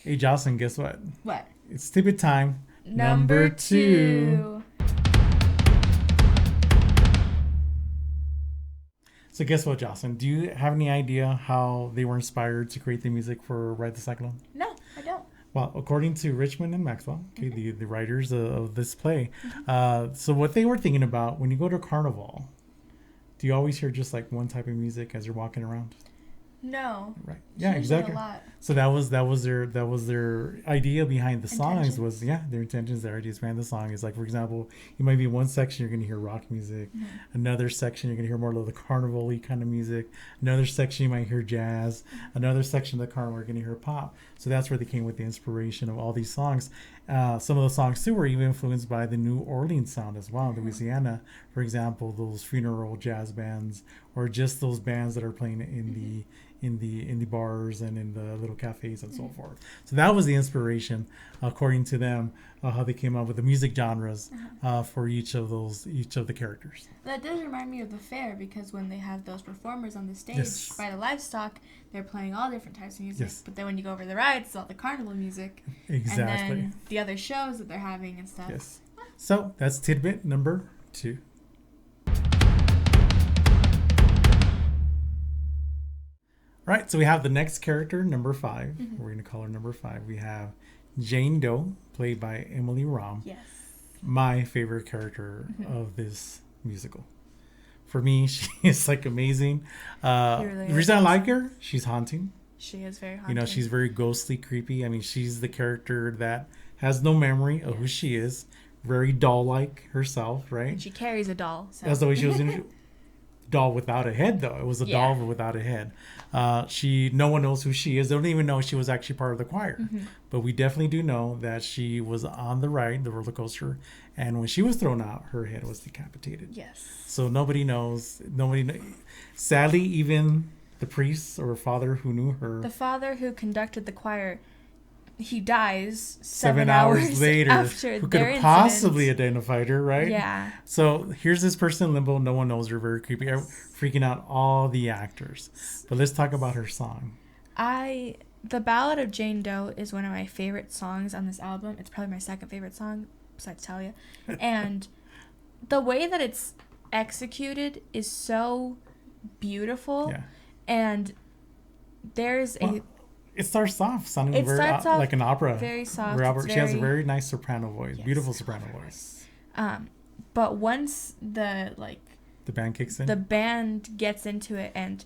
Hey, Jocelyn, guess what? What? It's Tidbit time. Number 2. So guess what, Jocelyn? Do you have any idea how they were inspired to create the music for Ride the Cyclone? No, I don't. Well, according to Richmond and Maxwell, okay, the writers of this play, so what they were thinking about when you go to a carnival, do you always hear just like one type of music as you're walking around? No. Right. Yeah, Usually exactly. A lot. So that was their idea behind the songs was their intentions, their ideas behind the song is like, for example, you might be one section you're gonna hear rock music, another section you're gonna hear more of the carnival-y kind of music, another section you might hear jazz, another section of the carnival you're gonna hear pop. So that's where they came with the inspiration of all these songs. Some of the songs too were even influenced by the New Orleans sound as well. Louisiana, for example, those funeral jazz bands or just those bands that are playing in the bars and in the little cafes and so forth. So that was the inspiration, according to them, how they came up with the music genres for each of the characters. That does remind me of the fair, because when they have those performers on the stage by the livestock, they're playing all different types of music. But then when you go over the rides, it's all the carnival music. Exactly. And then the other shows that they're having and stuff. Yes. So that's tidbit number 2. Right, so we have the next character, number 5. We're going to call her number 5. We have Jane Doe, played by Emily Rahm. Yes. My favorite character of this musical. For me, she is like amazing. The reason I like her, she's haunting. She is very haunting. You know, she's very ghostly, creepy. I mean, she's the character that has no memory of who she is. Very doll-like herself, right? And she carries a doll. So. That's the way she was in doll without a head, though. It was a doll without a head. No one knows who she is. They don't even know she was actually part of the choir. But we definitely do know that she was on the ride, the roller coaster, and when she was thrown out, her head was decapitated. Yes. So nobody knows. Sadly, even the priest or father who knew her. The father who conducted the choir, he dies 7 hours later. After who could have possibly identified her, right? Yeah. So here's this person in limbo. No one knows her. Very creepy. Freaking out all the actors. But let's talk about her song. The Ballad of Jane Doe is one of my favorite songs on this album. It's probably my second favorite song, besides Talia. And the way that it's executed is so beautiful. Yeah. And there's it starts off sounding like an opera. Very soft. She has a very nice soprano voice, beautiful soprano voice. But once the band kicks in, the band gets into it and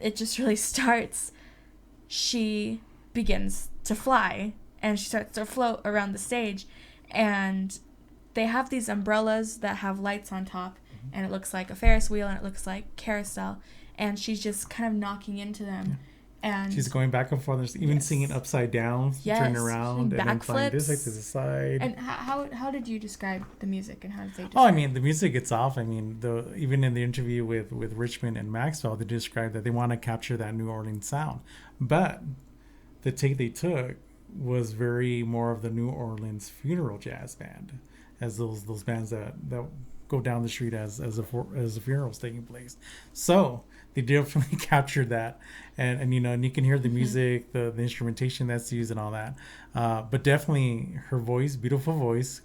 it just really starts. She begins to fly and she starts to float around the stage, and they have these umbrellas that have lights on top, and it looks like a Ferris wheel and it looks like carousel, and she's just kind of knocking into them. Yeah. And she's going back and forth, even singing upside down, turning around, and then flying this side to the side. And how did you describe the music, and how did they describe Oh, I mean, the music itself, I mean, even in the interview with Richmond and Maxwell, they described that they want to capture that New Orleans sound. But the take they took was very more of the New Orleans funeral jazz band, as those bands that go down the street as a funeral's taking place. So they definitely captured that, and you can hear the music, the instrumentation that's used and all that. But definitely her voice, beautiful voice,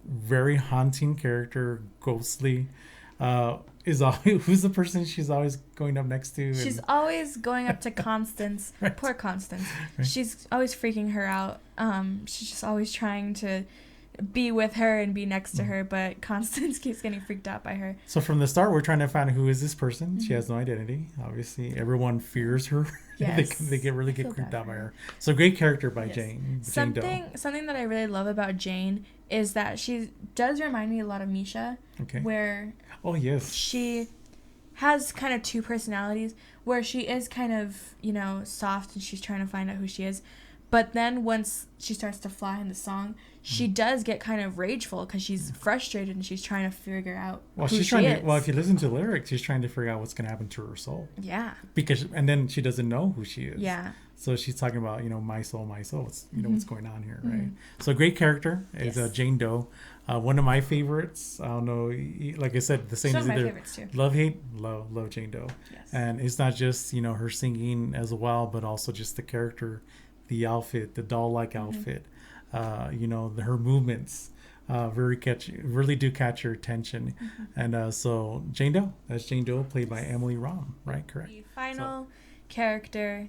very haunting character, ghostly. Who's the person she's always going up next to? She's always going up to Constance. Right. Poor Constance. Right. She's always freaking her out. She's just always trying to be with her and be next to her, but Constance keeps getting freaked out by her. So from the start, we're trying to find who is this person. She has no identity. Obviously, everyone fears her. Yes. they get creeped out by her. So great character by Jane. Something that I really love about Jane is that she does remind me a lot of Misha. Okay. Where she has kind of two personalities, where she is kind of, soft and she's trying to find out who she is. But then once she starts to fly in the song, she does get kind of rageful because she's frustrated and she's trying to figure out who she is. If you listen to the lyrics, she's trying to figure out what's going to happen to her soul. Yeah. And then she doesn't know who she is. Yeah. So she's talking about, my soul. It's, what's going on here, right? So great character is Jane Doe. One of my favorites. I don't know, like I said, the same as either love, hate, love Jane Doe. Yes. And it's not just, her singing as well, but also just the character the outfit, the doll-like outfit, her movements, very catchy, really do catch your attention. And so Jane Doe, that's Jane Doe, played by Emily Rahm, right? Correct. The final character,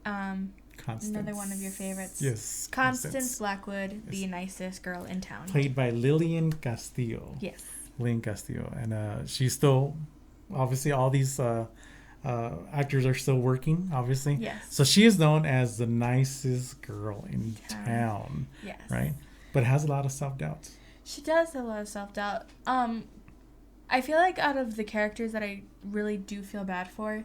Constance. another one of your favorites. Yes. Constance Blackwood, the nicest girl in town. Played by Lillian Castillo. Yes. Lillian Castillo. And she's still, obviously, all these actors are still working, obviously. Yes. So she is known as the nicest girl in town. Yes. Right? But has a lot of self-doubt. She does have a lot of self-doubt. I feel like out of the characters that I really do feel bad for,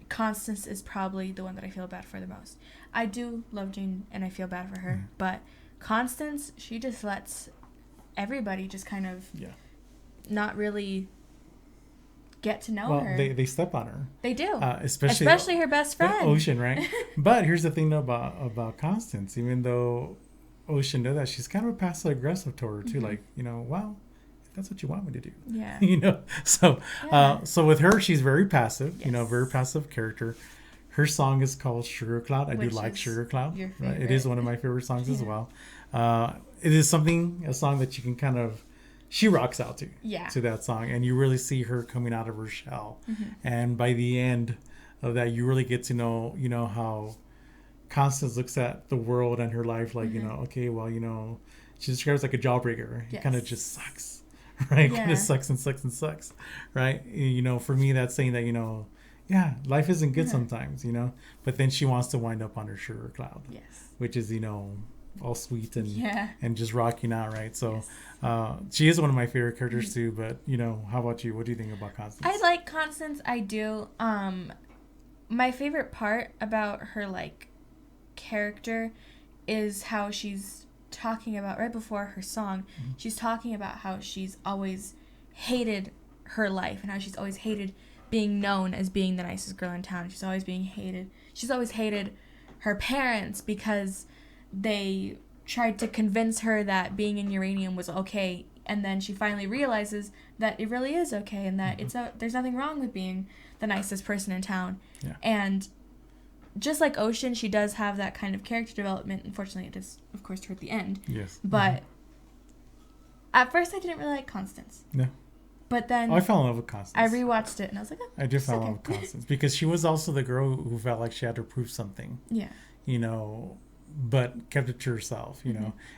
Constance is probably the one that I feel bad for the most. I do love Jane and I feel bad for her, but Constance, she just lets everybody just kind of not really get to know her. They step on her. They do. Especially her best friend. Ocean, right? But here's the thing about Constance, even though Ocean does that, she's kind of passive aggressive to her too, like, well, that's what you want me to do. Yeah. So with her, she's very passive, Yes. very passive character. Her song is called Sugar Cloud. I do like Sugar Cloud. Your right? favorite. It is one of my favorite songs as well. It is a song that you can kind of, she rocks out to that song. And you really see her coming out of her shell. And by the end of that, you really get to know, how Constance looks at the world and her life like, okay, well, she describes like a jawbreaker. It kind of just sucks. Right? Kind of sucks and sucks and sucks. Right? For me, that's saying that, life isn't good sometimes, But then she wants to wind up on her sugar cloud. Yes. Which is, all sweet and just rocking out, right? So she is one of my favorite characters too, but, how about you? What do you think about Constance? I like Constance. I do. My favorite part about her, character is how she's talking about right before her song, she's talking about how she's always hated her life and how she's always hated being known as being the nicest girl in town. She's always hated her parents because they tried to convince her that being in uranium was okay, and then she finally realizes that it really is okay and that there's nothing wrong with being the nicest person in town. And just like Ocean, she does have that kind of character development. Unfortunately, it is, of course, toward the end. Yes. But at first, I didn't really like Constance. No. But then I fell in love with Constance. I rewatched it, and I was like, I did fall in love with Constance because she was also the girl who felt like she had to prove something. Yeah. But kept it to herself,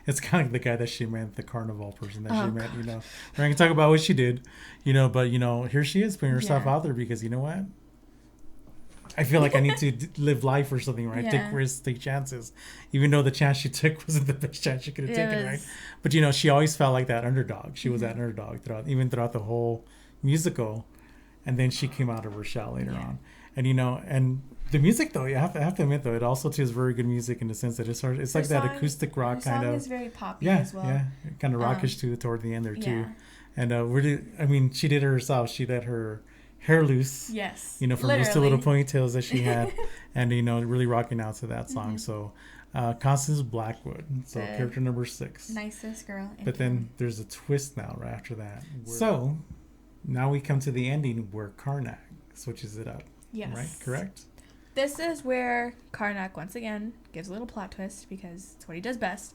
It's kind of like the guy that she met, the carnival person that she met, We're not going to talk about what she did, but, here she is putting herself out there because, you know what? I feel like I need to live life or something, right? Take risks, take chances. Even though the chance she took wasn't the best chance she could have taken, right? But, she always felt like that underdog. She was that underdog throughout the whole musical. And then she came out of her shell later on. And, and the music, though, you have to admit, though, it also too is very good music in the sense that it's like that acoustic rock kind of. The song is very poppy as well. Yeah, kind of rockish too toward the end there too. And she did it herself. She let her hair loose. Yes. From just the little ponytails that she had, and really rocking out to that song. So, Constance Blackwood. So character number 6. Nicest girl. But then there's a twist now right after that. So now we come to the ending where Karnak switches it up. Yes. Right. Correct. This is where Karnak once again gives a little plot twist because it's what he does best.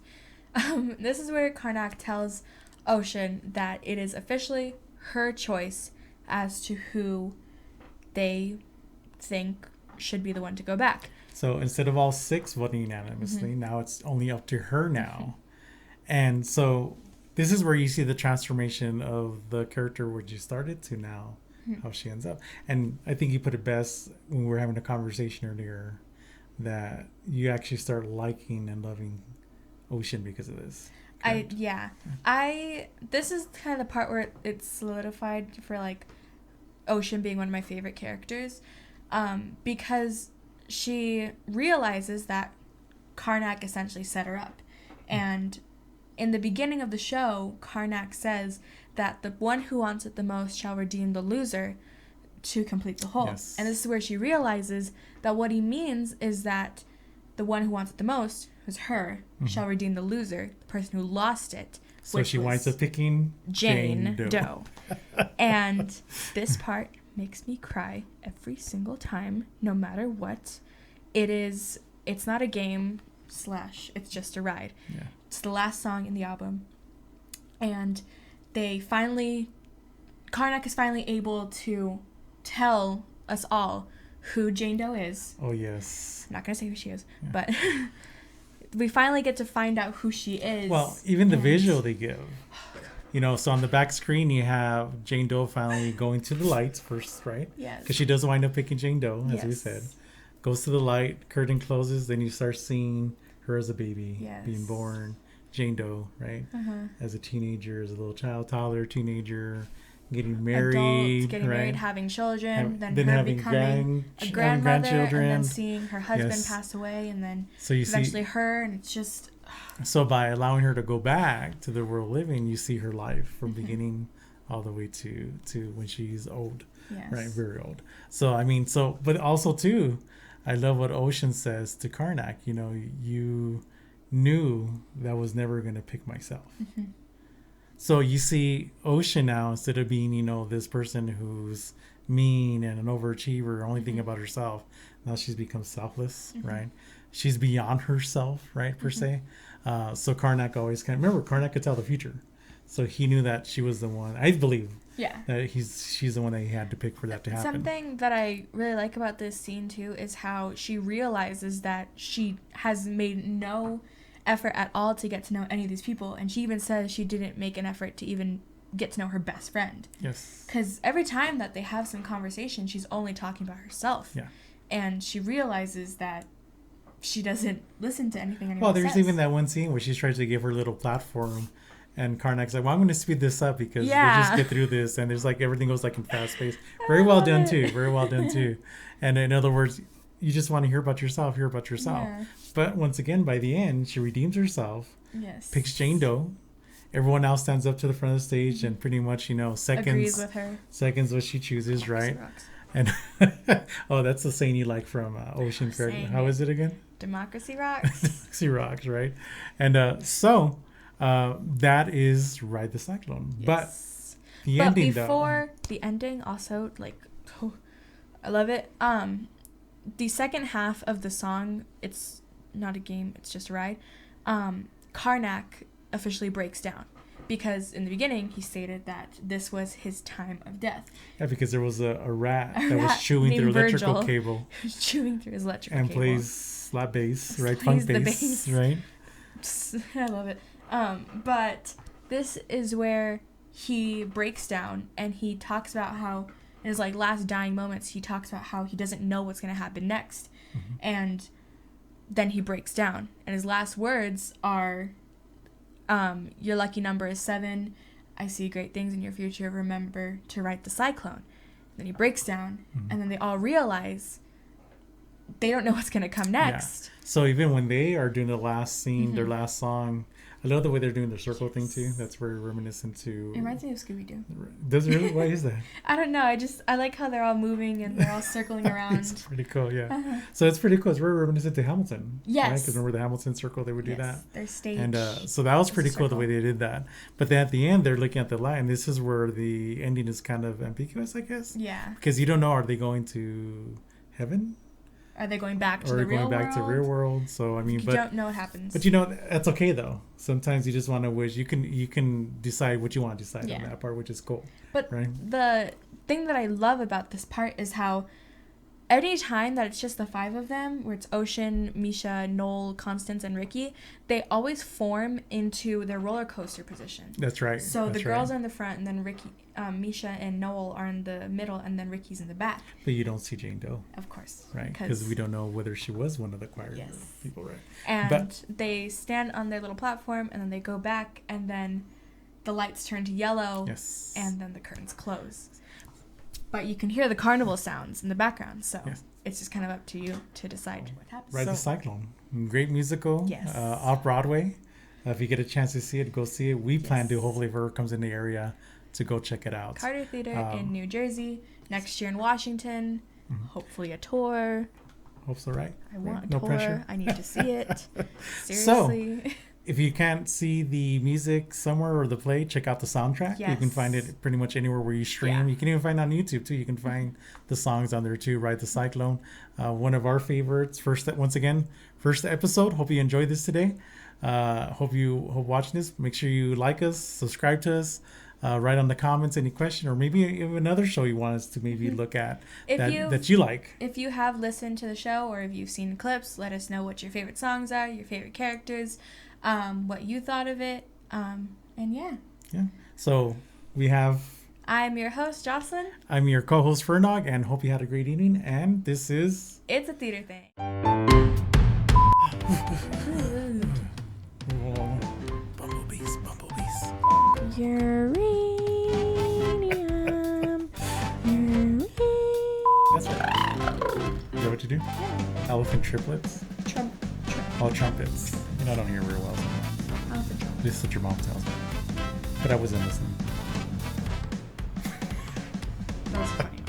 This is where Karnak tells Ocean that it is officially her choice as to who they think should be the one to go back. So instead of all 6 voting unanimously, now it's only up to her now. And so this is where you see the transformation of the character where you started to now, how she ends up. And I think you put it best when we were having a conversation earlier that you actually start liking and loving Ocean because of this. Correct? This is kind of the part where it's solidified for Ocean being one of my favorite characters, because she realizes that Karnak essentially set her up. And in the beginning of the show, Karnak says that the one who wants it the most shall redeem the loser to complete the whole. Yes. And this is where she realizes that what he means is that the one who wants it the most, who's her, shall redeem the loser, the person who lost it. So she winds up picking Jane Doe. And this part makes me cry every single time, no matter what. It is it's not a game / it's just a ride. Yeah. It's the last song in the album. And Karnak is finally able to tell us all who Jane Doe is. Oh, yes. I'm not going to say who she is, but we finally get to find out who she is. Well, even the visual they give. You know, so on the back screen, you have Jane Doe finally going to the lights first, right? Yes. Because she does wind up picking Jane Doe, as we said. Goes to the light, curtain closes, then you start seeing her as a baby being born. Jane Doe, right? As a teenager, as a little child, toddler, teenager, getting married, adults, getting married, having children, then her having becoming a grandmother, and then seeing her husband pass away, and then eventually her, and it's just... So by allowing her to go back to the world living, you see her life from beginning all the way to when she's old, right? Very old. So, I mean, but also too, I love what Ocean says to Karnak, you know, you knew that I was never going to pick myself. So you see Ocean now, instead of being, you know, this person who's mean and an overachiever, only thinking about herself, now she's become selfless, right? She's beyond herself, right, per se. So Karnak always remember, Karnak could tell the future. So he knew that she was the one, I believe, that she's the one that he had to pick for that to happen. Something that I really like about this scene, too, is how she realizes that she has made no effort at all to get to know any of these people. And she even says she didn't make an effort to even get to know her best friend. Yes. Because every time that they have some conversation, she's only talking about herself. Yeah. And she realizes that she doesn't listen to anything anyone says. Well, there's says. even that one scene where she's trying to give her little platform, and Karnak's like, well, I'm going to speed this up because we'll just get through this. And there's like, everything goes like in fast pace. Very well done too. Very well done too. And in other words, you just want to hear about yourself. Yeah. But once again, by the end, she redeems herself. Yes. Picks Jane Doe. Everyone else stands up to the front of the stage and pretty much, you know, seconds. Agrees with her. Seconds what she chooses, right? And oh, that's the saying you like from Ocean. How is it again? Democracy rocks. Democracy rocks, right? And so that is Ride the Cyclone. Yes. But the ending, before the ending, also, like, I love it. The second half of the song, it's not a game, it's just a ride. Karnak officially breaks down. Because in the beginning, he stated that this was his time of death. Yeah, because there was a rat that was chewing through electrical cable. Chewing through his electrical cable. And plays slap bass, right? Funk bass, right? I love it. But this is where he breaks down and he talks about how, in his like last dying moments, he talks about how he doesn't know what's going to happen next. And then he breaks down. And his last words are... your lucky number is 7. I see great things in your future. Remember to ride the cyclone. Then he breaks down, and then they all realize they don't know what's going to come next. Yeah. So even when they are doing the last scene, their last song, I love the way they're doing the circle thing too. That's very reminiscent to... It reminds me of Scooby-Doo. Does it really? Why is that? I don't know. I like how they're all moving and they're all circling around. It's pretty cool, yeah. So it's pretty cool. It's very reminiscent to Hamilton. Yes. Right? Because remember the Hamilton circle, they would do that. Their stage. And so that was pretty cool the way they did that. But then at the end, they're looking at the light, and this is where the ending is kind of ambiguous, I guess. Yeah. Because you don't know, are they going to heaven? Are they going back to the real world? Or going back to real world? So I mean, you don't know what happens. But you know, that's okay though. Sometimes you just want to wish. You can decide what you want to decide on that part, which is cool. But right? The thing that I love about this part is how any time that it's just the 5 of them, where it's Ocean, Misha, Noel, Constance, and Ricky, they always form into their roller coaster position. That's right. So the girls are in the front, and then Ricky, Misha, and Noel are in the middle, and then Ricky's in the back. But you don't see Jane Doe. Of course. Right, because we don't know whether she was one of the choir people, right? And they stand on their little platform, and then they go back, and then the lights turn to yellow, and then the curtains close. But you can hear the carnival sounds in the background, so it's just kind of up to you to decide what happens. Ride the Cyclone. Great musical. Off-Broadway. If you get a chance to see it, go see it. We plan to, hopefully, if it ever comes in the area, to go check it out. Carter Theater in New Jersey. Next year in Washington. Hopefully a tour. Hope so, right? I want a no tour. Pressure. I need to see it. Seriously. if you can't see the music somewhere or the play, check out the soundtrack. Yes. You can find it pretty much anywhere where you stream. Yeah. You can even find it on YouTube too. You can find the songs on there too. Ride the Cyclone, one of our favorites. First episode. Hope you enjoyed this today. Hope watching this. Make sure you like us, subscribe to us. Write on the comments any question, or maybe even another show you want us to maybe look at that you like. If you have listened to the show or if you've seen clips, let us know what your favorite songs are, your favorite characters, what you thought of it, and yeah. So I'm your host, Jocelyn. I'm your co-host, Fernog, and hope you had a great evening. And this is It's a Theater Thing. Bumblebees. Uranium. That's right. Is that what you do? Yeah. Elephant triplets? Oh, trumpets. You know, I don't hear real well sometimes. Elephant trumpet. This is what your mom tells me. But I wasn't listening. That was funny.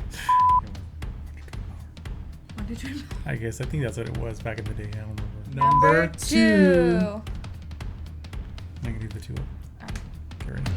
I think that's what it was back in the day. I don't remember. Number 2. I can do the 2 up. Okay, ready?